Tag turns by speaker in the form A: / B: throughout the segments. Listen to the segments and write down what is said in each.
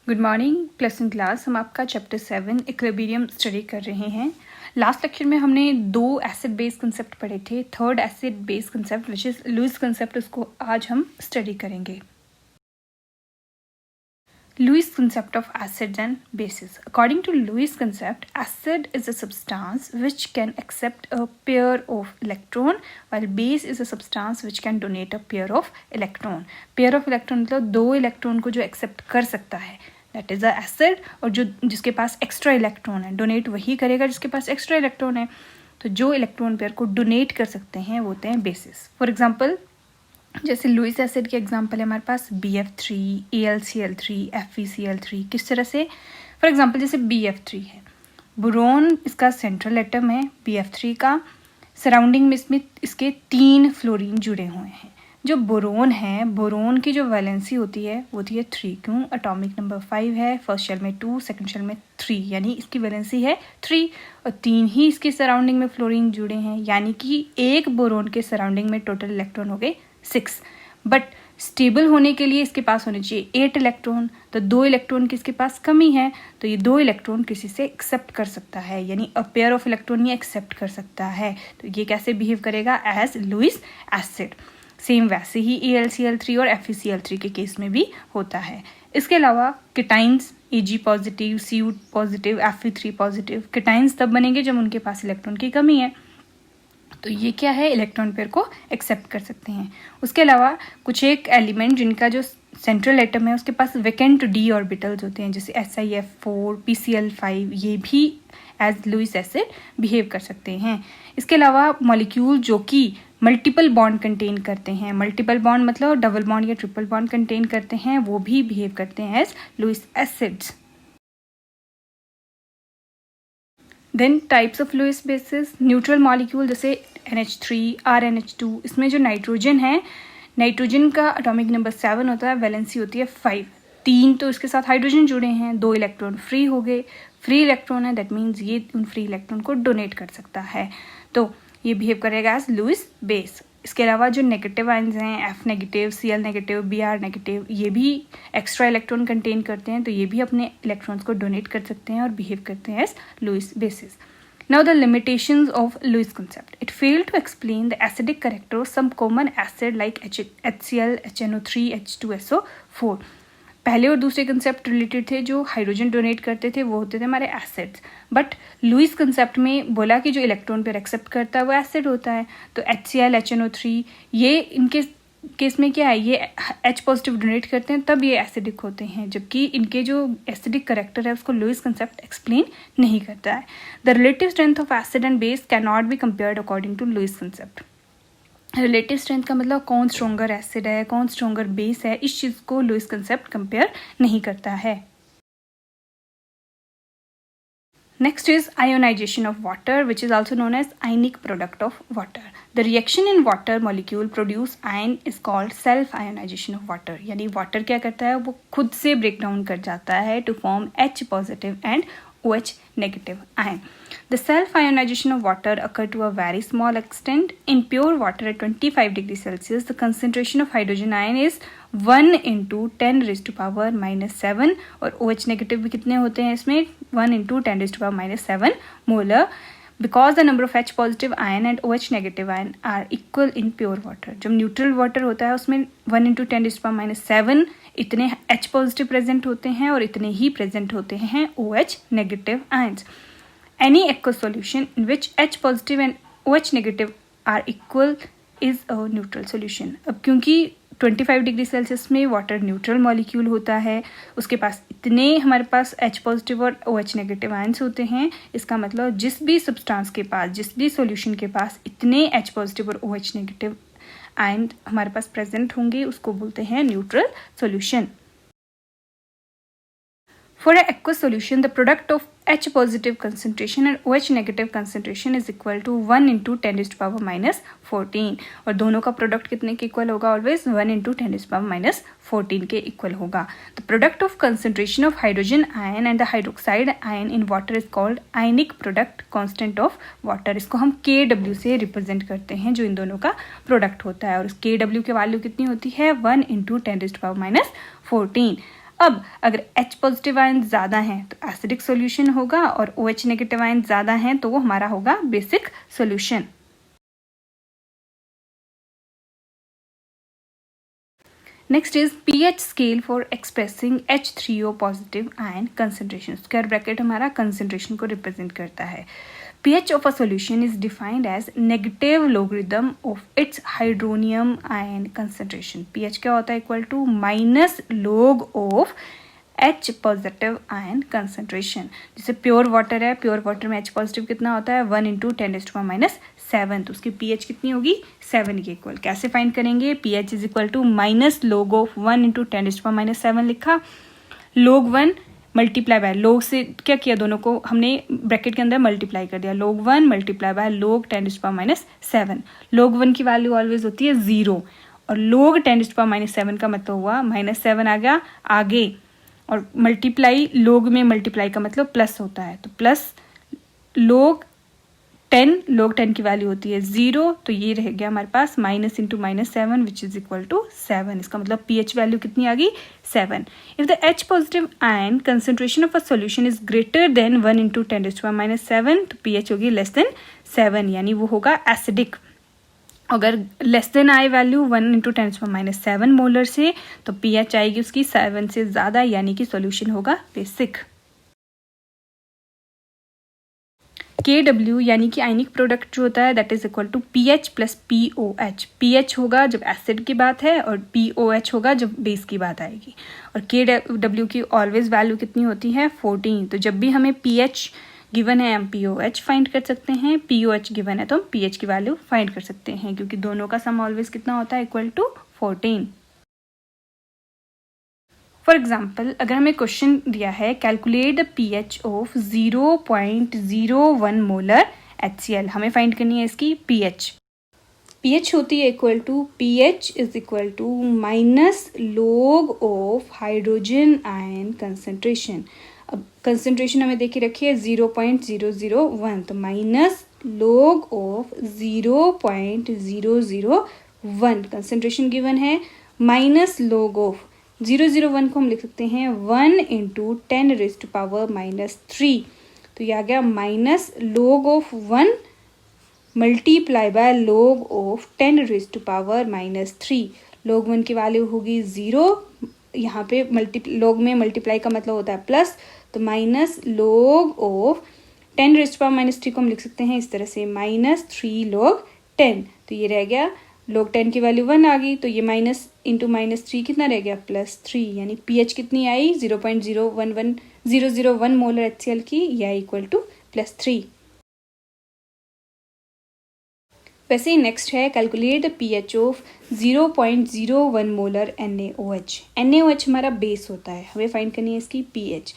A: Good morning plus one class. हम आपका chapter 7 equilibrium study कर रहे हैं। लास्ट लेक्चर में हमने 2 एसिड बेस कंसेप्ट पढ़े थे। Third acid base concept which is Lewis concept, उसको आज हम स्टडी करेंगे। Lewis concept of acids and bases. According to Lewis concept, acid is a substance which can accept a pair of electron, while base is a substance which can donate a pair of electron. Pair of electron मतलब 2 electron को जो accept कर सकता है, that is a acid. और जो जिसके पास extra electron है, डोनेट वही करेगा जिसके पास एक्स्ट्रा इलेक्ट्रॉन है। तो जो इलेक्ट्रॉन पेयर को डोनेट कर सकते हैं वो होते हैं बेसिस। फॉर एग्जाम्पल, जैसे लुईस एसिड के एग्जांपल है हमारे पास BF3, AlCl3, FeCl3। किस तरह से? फॉर एग्जांपल जैसे BF3 है, बोरोन इसका सेंट्रल एटम है BF3 का। सराउंडिंग में इसके 3 फ्लोरीन जुड़े हुए हैं। जो बोरोन है, बोरोन की जो वैलेंसी होती है वो होती है 3। क्यों? एटॉमिक नंबर 5 है, फर्स्ट शेल में 2, सेकंड शेल में 3, यानी इसकी वैलेंसी है 3। और 3 ही इसके सराउंडिंग में फ्लोरीन जुड़े हैं, यानी कि एक बोरोन के सराउंडिंग में टोटल इलेक्ट्रॉन हो गए 6। बट स्टेबल होने के लिए इसके पास होने चाहिए 8 इलेक्ट्रॉन। तो 2 इलेक्ट्रॉन की इसके पास कमी है, तो ये 2 इलेक्ट्रॉन किसी से एक्सेप्ट कर सकता है, यानी अ पेयर ऑफ इलेक्ट्रॉन ये एक्सेप्ट कर सकता है। तो ये कैसे बिहेव करेगा? As Lewis acid. सेम वैसे ही AlCl3 और FeCl3 के केस में भी होता है। इसके अलावा cations Ag positive, Cu positive, Fe3 positive cations तब बनेंगे जब उनके पास इलेक्ट्रॉन की कमी है। तो ये क्या है? इलेक्ट्रॉन पेयर को एक्सेप्ट कर सकते हैं। उसके अलावा कुछ एक एलिमेंट जिनका जो सेंट्रल एटम है उसके पास वैकेंट d ऑर्बिटल्स होते हैं, जैसे SiF4, PCl5, ये भी एज लुईस एसिड बिहेव कर सकते हैं। इसके अलावा मॉलिक्यूल जो कि मल्टीपल बॉन्ड कंटेन करते हैं, मल्टीपल बॉन्ड मतलब डबल बॉन्ड या ट्रिपल बॉन्ड कंटेन करते हैं, वो भी बिहेव करते हैं as Lewis acids. Then types of Lewis bases. Neutral molecule जैसे NH3, RNH2, इसमें जो नाइट्रोजन है, नाइट्रोजन का एटॉमिक नंबर 7 होता है, वैलेंसी होती है 5। 3 तो इसके साथ हाइड्रोजन जुड़े हैं, 2 इलेक्ट्रॉन फ्री हो गए। फ्री इलेक्ट्रॉन है, दैट मीन्स ये उन फ्री इलेक्ट्रॉन को डोनेट कर सकता है, तो ये बिहेव करेगा एज लुईस बेस। इसके अलावा जो नेगेटिव आयंस हैं, F negative, Cl negative, Br negative, ये भी एक्स्ट्रा इलेक्ट्रॉन कंटेन करते हैं, तो ये भी अपने इलेक्ट्रॉन्स को डोनेट कर सकते हैं और बिहेव करते हैं as Lewis bases. Now the limitations of Lewis concept. It failed to explain the acidic character of some common acid like HCl, HNO3, H2SO4. पहले और दूसरे कंसेप्ट रिलेटेड थे, जो हाइड्रोजन डोनेट करते थे वो होते थे हमारे एसिड्स। बट लुईस कंसेप्ट में बोला कि जो इलेक्ट्रॉन पेयर एक्सेप्ट करता है वो एसिड होता है। तो HCl, HNO3 ये इनके केस में क्या है, ये H पॉजिटिव डोनेट करते हैं तब ये एसिडिक होते हैं, जबकि इनके जो एसिडिक करेक्टर है उसको लुईस कंसेप्ट एक्सप्लेन नहीं करता है। The relative strength of acid and base can not be compared according to Lewis concept. Relative strength का मतलब कौन स्ट्रोंगर एसिड है, कौन स्ट्रोंगर बेस है, इस चीज़ को लुईस कंसेप्ट कंपेयर नहीं करता है। Next is ionization of water, which is also known as ionic product of water. The reaction in water molecule produce ion is called self ionization of water. यानी water क्या करता है, वो खुद से break down कर जाता है to form H positive and OH negative ion. The self ionization of water occur to a very small extent. In pure water at 25 degrees Celsius, the concentration of hydrogen ion is 1 into 10 raised to power minus 7, और OH negative भी कितने होते हैं इसमें? 1 into 10 raised to power minus 7 molar, because the number of H positive ion and OH negative ion are equal in pure water. जब neutral water होता है उसमें 1 into 10 raised to power minus 7 इतने H पॉजिटिव प्रेजेंट होते हैं और इतने ही present होते हैं OH negative ions. Any aqueous solution in which H positive and OH negative are equal is a neutral solution. अब क्योंकि 25 डिग्री सेल्सियस में वाटर न्यूट्रल मॉलिक्यूल होता है, उसके पास इतने हमारे पास H पॉजिटिव और OH नेगेटिव आयंस होते हैं, इसका मतलब जिस भी सब्सटेंस के पास, जिस भी सॉल्यूशन के पास इतने H पॉजिटिव और OH नेगेटिव आयन हमारे पास प्रेजेंट होंगे उसको बोलते हैं neutral solution. For an aqueous solution, the product of H positive concentration and OH negative concentration is equal to 1 into 10 raised to power minus 14. और दोनों का प्रोडक्ट कितने के इक्वल होगा? Always 1 into 10 raised to power minus 14 के equal होगा। The product of concentration of hydrogen ion and the hydroxide ion in water is called ionic product constant of water. इसको हम Kw से रिप्रेजेंट करते हैं, जो इन दोनों का प्रोडक्ट होता है, और Kw की वैल्यू कितनी होती है? 1 into 10 raised to power minus 14। अब अगर H पॉजिटिव आयन ज़्यादा हैं तो एसिडिक सॉल्यूशन होगा और OH नेगेटिव आयन ज़्यादा हैं तो वो हमारा होगा basic solution. Next is pH scale for expressing H3O positive ion concentration. Square bracket हमारा कंसेंट्रेशन को रिप्रेजेंट करता है। pH of a solution is defined as negative logarithm of its hydronium ion concentration. pH क्या होता है? Equal to minus log of H positive ion concentration. जैसे pure water है, pure water में H पॉजिटिव कितना होता है? 1 इंटू 10⁻⁷ तो उसकी pH कितनी होगी? 7 के इक्वल। कैसे फाइंड करेंगे? pH is equal to minus log of 1 into 10⁻⁷ लिखा, log 1 मल्टीप्लाई बाय log से क्या किया, दोनों को हमने ब्रैकेट के अंदर मल्टीप्लाई कर दिया, log 1 multiply by log 10⁻⁷। log 1 की वैल्यू ऑलवेज होती है 0 और log 10⁻⁷ का मतलब हुआ -7 आ गया आगे, और मल्टीप्लाई log में मल्टीप्लाई का मतलब प्लस होता है, तो प्लस log 10 की वैल्यू होती है 0, तो ये रह गया हमारे पास minus into -7 which is equal to 7। इसका मतलब pH वैल्यू कितनी आ गई? 7। If the H positive ion concentration of a solution is greater than 1 into 10⁻⁷ तो pH होगी लेस देन 7, यानी वो होगा एसिडिक। अगर लेस देन आए वैल्यू 1 इंटू 10⁻⁷ मोलर से तो pH आएगी उसकी 7 से ज़्यादा, यानी कि सॉल्यूशन होगा बेसिक। KW यानी कि आयनिक प्रोडक्ट जो होता है that is equal to pH plus POH। pH होगा जब एसिड की बात है और POH होगा जब बेस की बात आएगी। और KW की ऑलवेज वैल्यू कितनी होती है? 14। तो जब भी हमें pH गिवन है हम POH फाइंड कर सकते हैं, POH गिवन है तो हम pH की वैल्यू फाइंड कर सकते हैं, क्योंकि दोनों का सम ऑलवेज कितना होता है? Equal to 14। फॉर एग्जाम्पल अगर हमें क्वेश्चन दिया है calculate the pH of 0.01 molar HCl, हमें फाइंड करनी है इसकी pH। pH होती है equal to pH is equal to minus log of hydrogen ion concentration. अब कंसेंट्रेशन हमें देखी रखी है 0.001, तो minus log of 0.001 concentration given है, माइनस log ऑफ 001 को हम लिख सकते हैं 1 इंटू 10⁻⁻3, तो ये आ गया minus log of 1 multiply by log of 10⁻⁻3। log 1 की वैल्यू होगी 0, यहाँ पे log में मल्टीप्लाई का मतलब होता है प्लस, तो माइनस log ऑफ 10⁻⁻3 को हम लिख सकते हैं इस तरह से माइनस 3 log 10, तो ये रह गया log 10 की वैल्यू 1 आ गई, तो ये माइनस इंटू -3 कितना रह गया? +3, यानी pH कितनी आई? 0.001 मोलर HCl की, या इक्वल टू +3। वैसे ही नेक्स्ट है calculate the pH of 0.01 molar NaOH। NaOH हमारा बेस होता है, हमें फाइंड करनी है इसकी pH,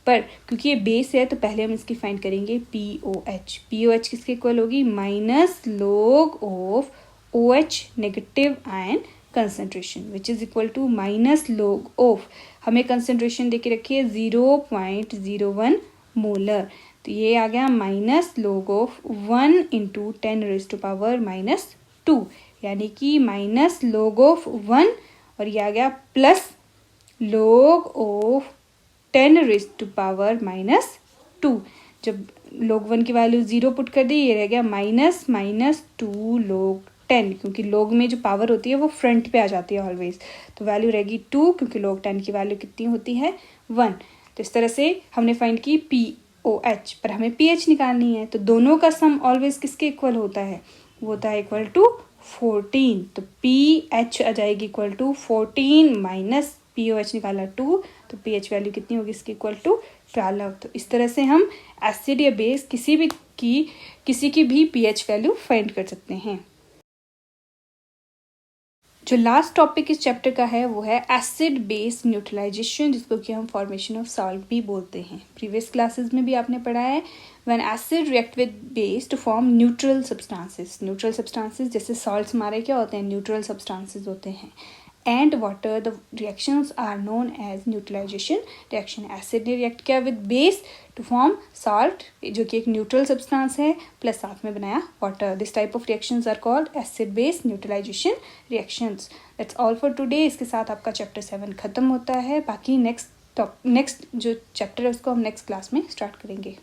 A: पर क्योंकि ये बेस है तो पहले हम इसकी फाइंड करेंगे POH। POH किसके इक्वल होगी? Minus log of OH negative ion concentration which is equal to minus log of, हमें कंसेंट्रेशन देके रखी है 0.01 मोलर, तो ये आ गया माइनस log ऑफ 1 इंटू 10⁻⁻2, यानी कि माइनस log ऑफ 1 और ये आ गया प्लस log ऑफ 10⁻⁻2। जब log 1 की वैल्यू 0 पुट कर दी, ये रह गया -2 log 10, क्योंकि log में जो पावर होती है वो फ्रंट पे आ जाती है ऑलवेज, तो वैल्यू रहेगी 2, क्योंकि log 10 की वैल्यू कितनी होती है? 1। तो इस तरह से हमने फाइंड की POH, पर हमें pH निकालनी है, तो दोनों का सम ऑलवेज किसके इक्वल होता है? वो होता है इक्वल टू 14, तो pH आ जाएगी इक्वल टू 14 माइनस POH निकाला 2, तो pH वैल्यू कितनी होगी इसकी? Equal to 12। तो इस तरह से हम एसिड या बेस किसी की भी pH वैल्यू फाइंड कर सकते हैं। जो लास्ट टॉपिक इस चैप्टर का है वो है एसिड बेस न्यूट्रलाइजेशन, जिसको कि हम फॉर्मेशन ऑफ सॉल्ट भी बोलते हैं। प्रीवियस क्लासेस में भी आपने पढ़ा है when acid react with base to form neutral substances. Neutral substances जैसे सॉल्ट्स हमारे क्या होते हैं? न्यूट्रल सब्सटेंसेस होते हैं। And water the reactions are known as neutralisation reaction. Acid ने रिएक्ट किया with base to form salt, जो कि एक न्यूट्रल सब्सटेंस है, प्लस साथ में बनाया water. This type of reactions are called acid base neutralisation reactions. That's all for today. इसके साथ आपका चैप्टर 7 खत्म होता है। बाकी नेक्स्ट तो नेक्स्ट जो चैप्टर है उसको हम नेक्स्ट क्लास में स्टार्ट करेंगे.